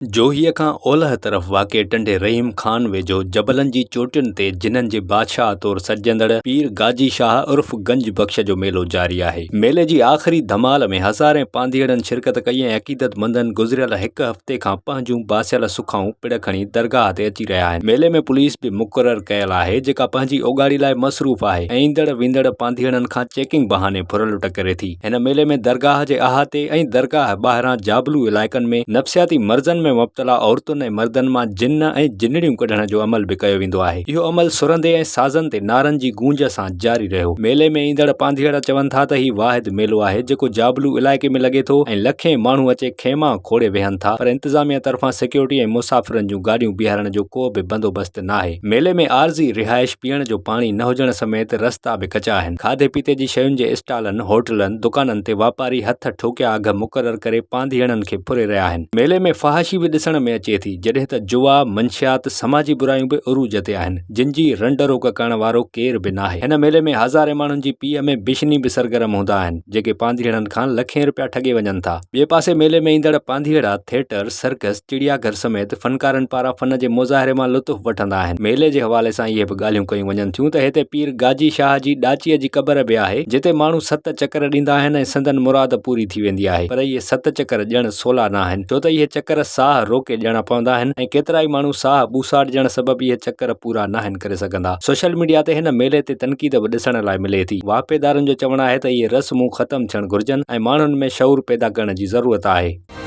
जोहीअ खां ओलह तरफ़ वाक़िअ टंडे रहीम ख़ान वेझो जबलनि जी चोटियुनि ते जिन्हनि जे बादशाह तौरु सॾिजंदड़ पीर गाजी शाह उर्फ़ गंज बख़्श जो मेलो जारी आहे। मेले जी आख़िरी धमाल में हज़ारे पांधीअड़नि शिरकत कई ऐं अक़ीदतमंदनि गुज़िरियल हिकु हफ़्ते खां पंहिंजूं बासियल सुखाऊं पिड़ खणी दरगाह ते अची रहिया आहिनि। मेले में पुलिस बि मुक़ररु कयल आहे जेका पंहिंजी ओगाड़ी लाइ मसरूफ़ आहे ऐं ईंदड़ वेंदड़ पांधीअड़नि खां चेकिंग बहाने फुरलुट करे थी। हिन मेले में दरगाह जे अहाते ऐं दरगाह ॿाहिरां जाबलू इलाइक़नि में नफ़्सियाती मर्ज़नि में मुब्तला औरतुनि ऐं मर्दनि मां जिन्न ऐं जिनड़ियूं कढण जो अमल बि कयो वेंदो आहे। इहो अमल सुरंदे ऐं साज़नि ते नारनि जी गूंज सां जारी रहियो। मेले में ईंदड़ पांधीअड़ चवनि था त ही वाहिद मेलो आहे जेको जाबलू इलाइक़े में लॻे थो ऐं लखे माण्हू अचे खेमा खोड़े वेहनि था, पर इंतज़ामिया तरफ़ां सिक्योरिटी ऐं मुसाफ़िरनि जूं गाॾियूं बीहारण जो को बि बंदोबस्त नाहे। मेले में आरज़ी रिहाइश, पीअण जो पाणी न हुजण समेत रस्ता बि कचा आहिनि। खाधे पीते जी शयुनि जे स्टालनि, होटलनि, दुकाननि ते वापारी हथ ठोकिया अघ मुक़रर करे पांधीअड़नि खे फुरे रहिया आहिनि। मेले में फहाशी बि ॾिसण में अचे थी, जॾहिं त जुआ, मंशियात, समाजी बुरायूं बि उरूज ते आहिनि, जिन जी रंड रोक करण वारो केरु बि नाहे। हिन मेले में हज़ारे माण्हुनि जी पीउ में बिशनी बि सरगर्म हूंदा आहिनि, जेके पांधीअड़नि खां लखें रुपया ठगे वञनि था। ॿिए पासे मेले में ईंदड़ पांधीअड़ा थिएटर, सर्कस, चिड़ियाघर समेत फनकारनि पारां फन जे मुज़ाहिरे मां लुत्फ़ वठंदा आहिनि। मेले जे हवाले सां इहे बि ॻाल्हियूं कयूं वञनि थियूं त हिते पीर गाजी शाह जी ॾाचीअ जी क़बर बि आहे, जिते माण्हू 7 चकर ॾींदा आहिनि ऐं संदन मुराद पूरी थी वेंदी आहे। पर इहे 7 चकर ॼण सोला न आहिनि, छो त इहे चकर साह रोके ॾियणा पवंदा आहिनि ऐं केतिरा ई माण्हू साह ॿूसाड़जण सबबि इहे चकर पूरा न आहिनि करे सघंदा। सोशल मीडिया ते हिन मेले ते तनक़ीद बि ॾिसण लाइ मिले थी। वापेदारनि जो चवणु आहे त इहे रस्मूं ख़तमु थियणु घुरिजनि ऐं माण्हुनि में शऊर पैदा करण जी ज़रूरत आहे।